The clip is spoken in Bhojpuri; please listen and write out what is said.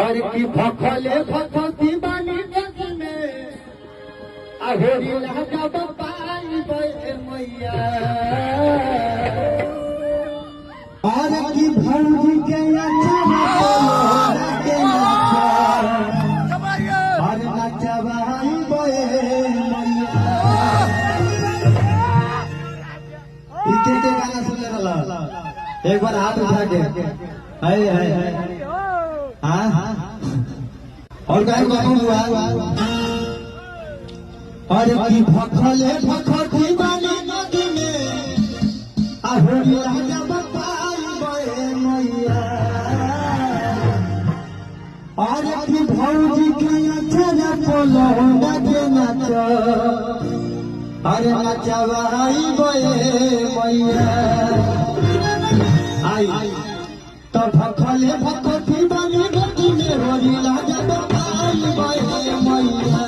और की भखले भखती बानी जगने अहोरी राजा बपाई बे मैया और की भौजी के नचवाई बे मैया इके गाना सुनने वाला एक बार हाथ उठा के हाय हाय हाय हाँ और गाय गाँव हुआ और की भखले भखती बानी नदी में अहोरी राजा बपाई बे मैया और की भौजी के नचना पोलो नचे नच अरे नचवाई बे मैया आई तो भखले भखती बानी नदी में होरी राजा बपाई बे मैया